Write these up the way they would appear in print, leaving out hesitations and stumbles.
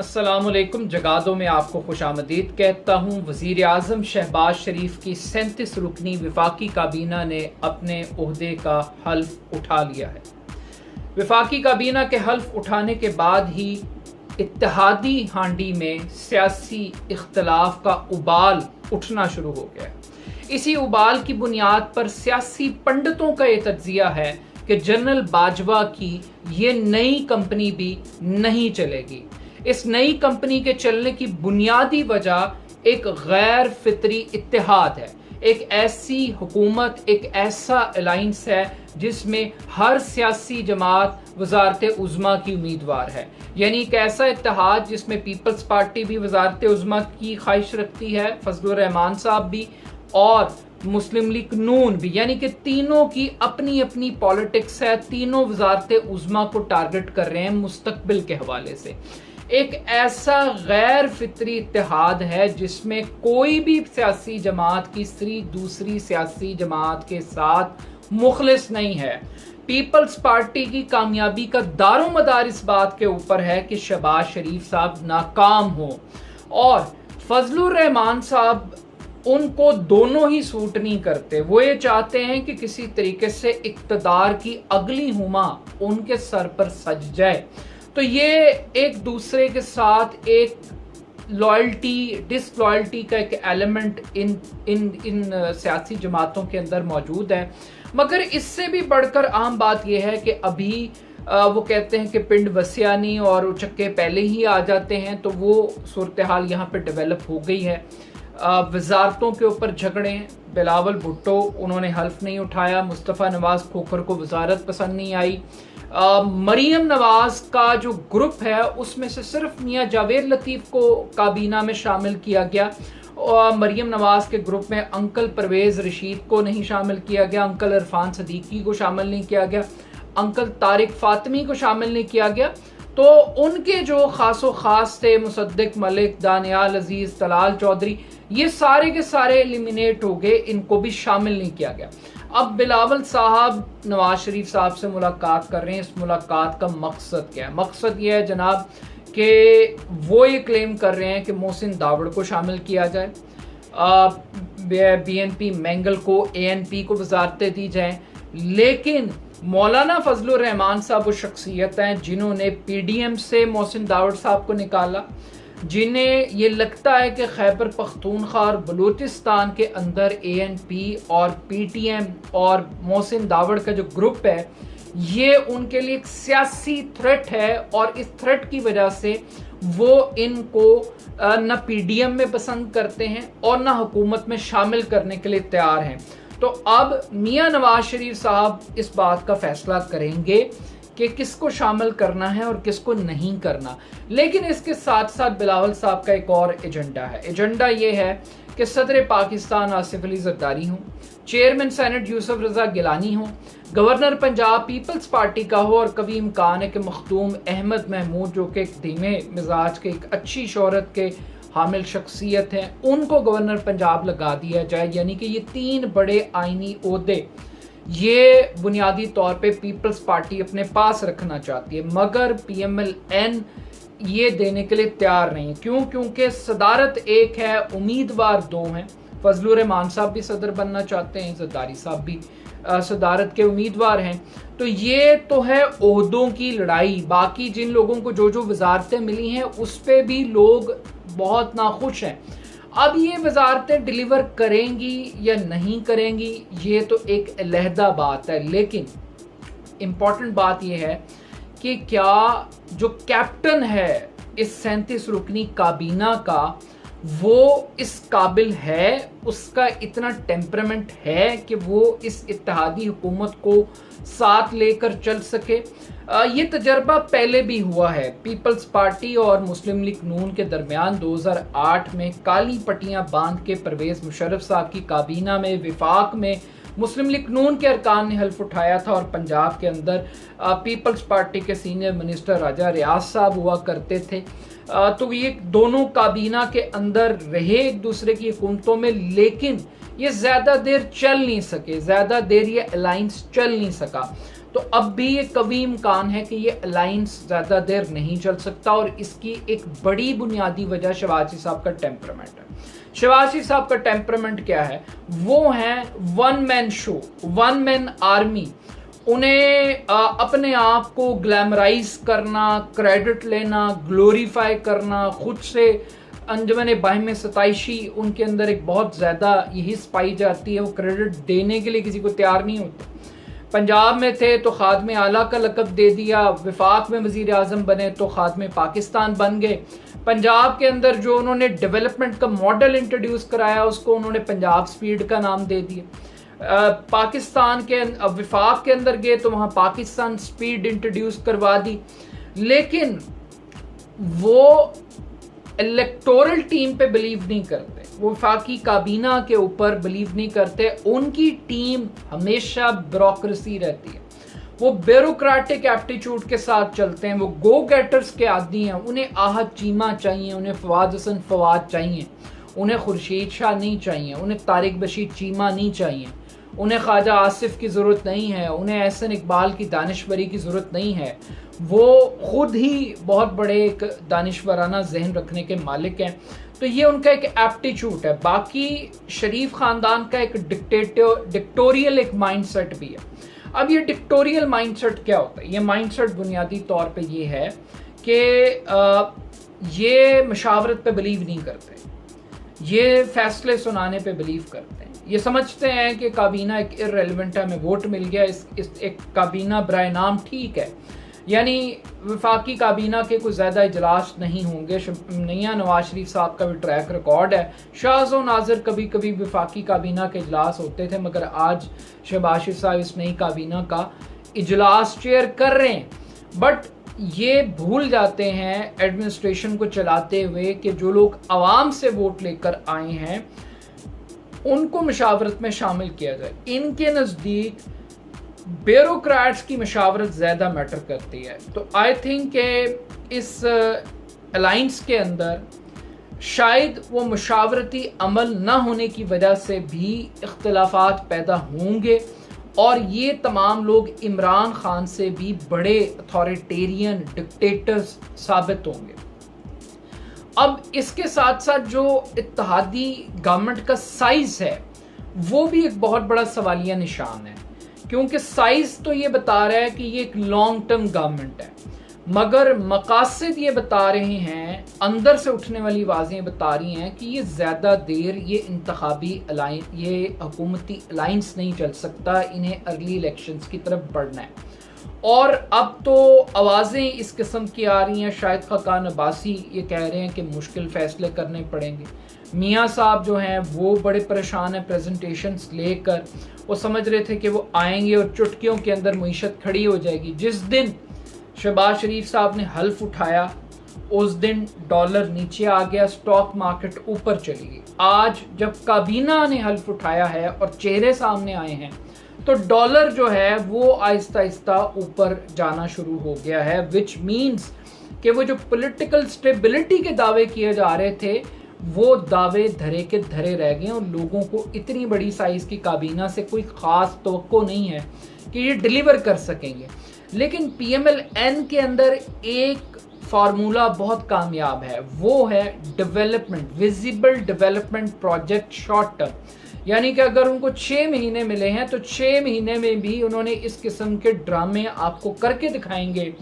अस्सलामुअलैकुम। जगादो में आपको खुशामदीद कहता हूँ। वज़ीर आज़म शहबाज शरीफ की 37 रुकनी वफाकी काबीना ने अपने ओहदे का हल्फ उठा लिया है। वफाकी काबीना के हल्फ उठाने के बाद ही इत्तेहादी हांडी में सियासी इख्तलाफ का उबाल उठना शुरू हो गया। इसी उबाल की बुनियाद पर सियासी पंडितों का ये तज्जिया है कि जनरल बाजवा की ये नई कंपनी भी नहीं चलेगी। इस नई कंपनी के चलने की बुनियादी वजह एक गैर फितरी इत्तेहाद है, एक ऐसी हुकूमत, एक ऐसा अलाइंस है जिसमें हर सियासी जमात वजारत उज़्मा की उम्मीदवार है। यानी एक ऐसा इत्तेहाद जिसमें पीपल्स पार्टी भी वजारत उज़्मा की ख्वाहिश रखती है, फजलुर रहमान साहब भी, और मुस्लिम लीग नून भी। यानी कि तीनों की अपनी अपनी पॉलिटिक्स है, तीनों वजारत उज़्मा को टारगेट कर रहे हैं मुस्तकबिल के हवाले से। एक ऐसा गैर फितरी इत्तेहाद है जिसमें कोई भी सियासी जमात किसी दूसरी सियासी जमात के साथ मुखलिस नहीं है। पीपल्स पार्टी की कामयाबी का दारोमदार इस बात के ऊपर है कि शहबाज शरीफ साहब नाकाम हो, और फजलुर रहमान साहब उनको दोनों ही सूट नहीं करते। वो ये चाहते हैं कि किसी तरीके से इक्तदार की अगली हुमा उनके सर पर सज जाए। तो ये एक दूसरे के साथ एक लॉयल्टी डिसलॉयल्टी का एक एलिमेंट इन सियासी जमातों के अंदर मौजूद है। मगर इससे भी बढ़कर आम बात यह है कि अभी वो कहते हैं कि पिंड वसिया नहीं और उचक्के पहले ही आ जाते हैं, तो वो सूरत हाल यहाँ पे डेवलप हो गई है। वजारतों के ऊपर झगड़े, बिलावल भुट्टो उन्होंने हल्फ नहीं उठाया, मुस्तफ़ा नवाज खोखर को वजारत पसंद नहीं आई। मरीम नवाज का जो ग्रुप है उसमें से सिर्फ मियां जावेद लतीफ़ को काबीना में शामिल किया गया, और मरीम नवाज के ग्रुप में अंकल परवेज़ रशीद को नहीं शामिल किया गया, अंकल इरफान सदीकी को शामिल नहीं किया गया, अंकल तारिक फातमी को शामिल नहीं किया गया। तो उनके जो खासो खास थे, मुसद्दिक मलिक, दानियाल अजीज, तलाल चौधरी, ये सारे के सारे एलिमिनेट हो गए, इनको भी शामिल नहीं किया गया। अब बिलावल साहब नवाज शरीफ साहब से मुलाकात कर रहे हैं। इस मुलाकात का मकसद क्या है? मकसद ये है जनाब कि वो ये क्लेम कर रहे हैं कि मोहसिन दावड़ को शामिल किया जाए, BNP मैंगल को, ANP को वजारतें दी जाएं। लेकिन मौलाना फजलुर रहमान साहब वो शख्सियत हैं जिन्होंने PDM से मोहसिन दावड़ साहब को निकाला, जिन्हें ये लगता है कि खैबर पख्तूनख्वा और बलूचिस्तान के अंदर ANP और PTM और मोहसिन दावड़ का जो ग्रुप है ये उनके लिए एक सियासी थ्रेट है, और इस थ्रेट की वजह से वो इनको न PDM में पसंद करते हैं और न हुकूमत में शामिल करने के लिए तैयार हैं। तो अब मियां नवाज शरीफ साहब इस बात का फैसला करेंगे कि किसको शामिल करना है और किसको नहीं करना। लेकिन इसके साथ साथ बिलावल साहब का एक और एजेंडा है। एजेंडा ये है कि सदर पाकिस्तान आसिफ अली जरदारी हों, चेयरमैन सेनेट यूसुफ रजा गिलानी हों, गवर्नर पंजाब पीपल्स पार्टी का हो, और कभी इम्कान है कि मखदूम अहमद महमूद जो कि एक धीमे मिजाज के, एक अच्छी शोहरत के हामिल शख्सियत हैं, उनको गवर्नर पंजाब लगा दिया जाए। यानी कि ये 3 बड़े आइनी ओहदे ये बुनियादी तौर पे पीपल्स पार्टी अपने पास रखना चाहती है, मगर PMLN ये देने के लिए तैयार नहीं। क्यों? क्योंकि सदारत एक है, उम्मीदवार 2 हैं। फजलुर रहमान साहब भी सदर बनना चाहते हैं, जरदारी साहब भी सदारत के उम्मीदवार हैं। तो ये तो है ओहदों की लड़ाई। बाकी जिन लोगों को जो जो वजारतें मिली हैं उस पर भी लोग बहुत नाखुश हैं। अब ये वजारतें डिलीवर करेंगी या नहीं करेंगी ये तो एक अलहदा बात है, लेकिन इम्पॉर्टेंट बात यह है कि क्या जो कैप्टन है इस 37 रुकनी काबीना का वो इस काबिल है, उसका इतना टेम्परामेंट है कि वो इस इत्तेहादी हुकूमत को साथ लेकर चल सके। ये तजर्बा पहले भी हुआ है। पीपल्स पार्टी और मुस्लिम लीग नून के दरमियान 2008 में काली पट्टियां बांध के परवेज़ मुशर्रफ साहब की काबीना में विफाक में मुस्लिम लीग नून के अरकान ने हल्फ उठाया था, और पंजाब के अंदर पीपल्स पार्टी के सीनियर मिनिस्टर राजा रियाज साहब हुआ करते थे। तो ये दोनों काबीना के अंदर रहे एक दूसरे की हुकूमतों में, लेकिन ये ज़्यादा देर चल नहीं सके, ज़्यादा देर ये अलाइंस चल नहीं सका। तो अब भी ये कभी इम्कान है कि ये अलायंस ज़्यादा देर नहीं चल सकता, और इसकी एक बड़ी बुनियादी वजह शहबाज शरीफ साहब का टेम्परामेंट है। शहबाज शरीफ साहब का टेम्परामेंट क्या है? वो है one man show, one man army. उन्हें अपने आप को ग्लैमराइज करना, क्रेडिट लेना, ग्लोरीफाई करना, खुद से अंजुमन बाहिम सताइशी उनके अंदर एक बहुत ज़्यादा यही पाई जाती है। वो क्रेडिट देने के लिए किसी को तैयार नहीं होते। पंजाब में थे तो खादमे आला का लक़ब दे दिया, वफाक में वज़ीर आज़म बने तो खादमे पाकिस्तान बन गए। पंजाब के अंदर जो उन्होंने डेवलपमेंट का मॉडल इंट्रोड्यूस कराया उसको उन्होंने पंजाब स्पीड का नाम दे दिया। पाकिस्तान के वफाक के अंदर गए तो वहाँ पाकिस्तान स्पीड इंट्रोड्यूस करवा दी। लेकिन वो इलेक्टोरल टीम पे बिलीव नहीं करते, वो वफाकी काबीना के ऊपर बिलीव नहीं करते। उनकी टीम हमेशा ब्यूरोक्रेसी रहती है, वो ब्यूरोक्रेटिक एप्टीट्यूड के साथ चलते हैं, वो गो गेटर्स के आदमी हैं। उन्हें आहत चीमा चाहिए, उन्हें फवाद हसन फवाद चाहिए, उन्हें खुर्शीद शाह नहीं चाहिए, उन्हें तारिक बशीर चीमा नहीं चाहिए, उन्हें ख्वाजा आसिफ की ज़रूरत नहीं है, उन्हें एहसन इकबाल की दानिशवरी की ज़रूरत नहीं है। वो खुद ही बहुत बड़े एक दानिशवराना जहन रखने के मालिक हैं। तो ये उनका एक एप्टीट्यूड है। बाकी शरीफ ख़ानदान का एक डिक्टोरियल एक माइंडसेट भी है। अब ये डिक्टोरियल माइंडसेट क्या होता है? ये माइंडसेट बुनियादी तौर पे ये है कि ये मशावरत पे बिलीव नहीं करते, ये फैसले सुनाने पे बिलीव करते हैं। ये समझते हैं कि काबीना एक इर्रेलेवेंट है, हमें वोट मिल गया, इस एक काबीना बराए नाम ठीक है। यानी वफाकी काबीना के कुछ ज़्यादा इजलास नहीं होंगे। नैया नवाज शरीफ साहब का भी ट्रैक रिकॉर्ड है। शाहज़ो नाज़र कभी कभी वफाकी काबीना के इजलास होते थे, मगर आज शहबाज शरीफ साहब इस नई काबीना का इजलास चेयर कर रहे हैं। बट ये भूल जाते हैं एडमिनिस्ट्रेशन को चलाते हुए कि जो लोग आवाम से वोट लेकर आए हैं उनको मशावरत में शामिल किया जाए। इनके नज़दीक ब्यूरोक्रेट्स की मशावरत ज़्यादा मैटर करती है। तो आई थिंक कि इस अलाइंस के अंदर शायद वो मशावरती अमल ना होने की वजह से भी इख्तिलाफात पैदा होंगे, और ये तमाम लोग इमरान खान से भी बड़े अथॉरिटेरियन डिक्टेटर्स साबित होंगे। अब इसके साथ साथ जो इत्तेहादी गवर्नमेंट का साइज है वो भी एक बहुत बड़ा सवालिया निशान है, क्योंकि साइज तो ये बता रहा है कि ये एक लॉन्ग टर्म गवर्नमेंट है, मगर मकासद ये बता रहे हैं, अंदर से उठने वाली आवाज़ें बता रही हैं कि ये ज़्यादा देर ये इंतखाबी ये हुकूमती अलाइंस नहीं चल सकता, इन्हें अर्ली इलेक्शंस की तरफ बढ़ना है। और अब तो आवाज़ें इस किस्म की आ रही हैं, शाहिद खाकान अब्बासी ये कह रहे हैं कि मुश्किल फ़ैसले करने पड़ेंगे। मियाँ साहब जो हैं वो बड़े परेशान हैं प्रेजेंटेशंस लेकर। वो समझ रहे थे कि वो आएंगे और चुटकियों के अंदर मईशत खड़ी हो जाएगी। जिस दिन शहबाज शरीफ साहब ने हल्फ उठाया उस दिन डॉलर नीचे आ गया, स्टॉक मार्केट ऊपर चली गई। आज जब काबीना ने हल्फ उठाया है और चेहरे सामने आए हैं तो डॉलर जो है वो आहिस्ता आहिस्ता ऊपर जाना शुरू हो गया है, विच मीन्स कि वो जो पॉलिटिकल स्टेबिलिटी के दावे किए जा रहे थे वो दावे धरे के धरे रह गए, और लोगों को इतनी बड़ी साइज की काबीना से कोई ख़ास तवक्को नहीं है कि ये डिलीवर कर सकेंगे। लेकिन PMLN के अंदर एक फार्मूला बहुत कामयाब है, वो है development, visible development project short term. यानी कि अगर उनको 6 महीने मिले हैं तो 6 महीने में भी उन्होंने इस किस्म के ड्रामे आपको करके दिखाएंगे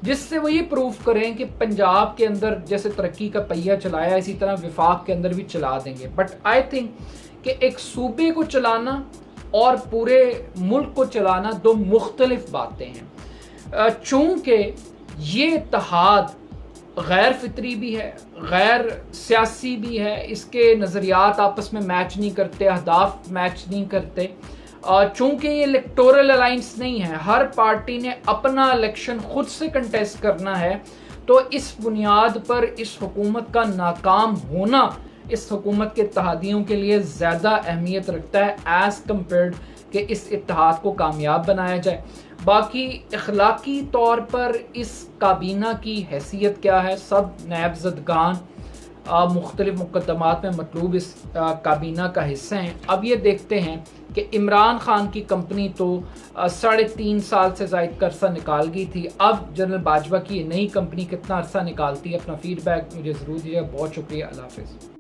जिससे वो ये प्रूफ करें कि पंजाब के अंदर जैसे तरक्की का पहिया चलाया इसी तरह विफाक के अंदर भी चला देंगे। बट आई थिंक कि एक सूबे को चलाना और पूरे मुल्क को चलाना दो मुख्तलिफ बातें हैं। चूँकि ये इत्तेहाद गैर फितरी भी है, गैर सियासी भी है, इसके नज़रियात आपस में मैच नहीं करते, अहदाफ मैच नहीं करते। चूँकि ये इलेक्टोरल अलाइंस नहीं है, हर पार्टी ने अपना इलेक्शन खुद से कंटेस्ट करना है, तो इस बुनियाद पर इस हुकूमत का नाकाम होना इस हुकूमत के इत्तेहादियों के लिए ज़्यादा अहमियत रखता है एज़ कम्पेयर्ड कि इस इत्तेहाद को कामयाब बनाया जाए। बाकी अखलाकी तौर पर इस काबीना की हैसियत क्या है, सब नायब ज़दगान मुख्तलिफ मुकदमात में मतलूब इस काबीना का हिस्सा हैं। अब ये देखते हैं कि इमरान खान की कंपनी तो 3.5 साल से ज़ायद का अरसा निकाल गई थी। अब जनरल बाजवा की नई कंपनी कितना अरसा निकालती है? अपना फीडबैक मुझे ज़रूर दीजिएगा। बहुत शुक्रिया। अल्लाह हाफ़िज़।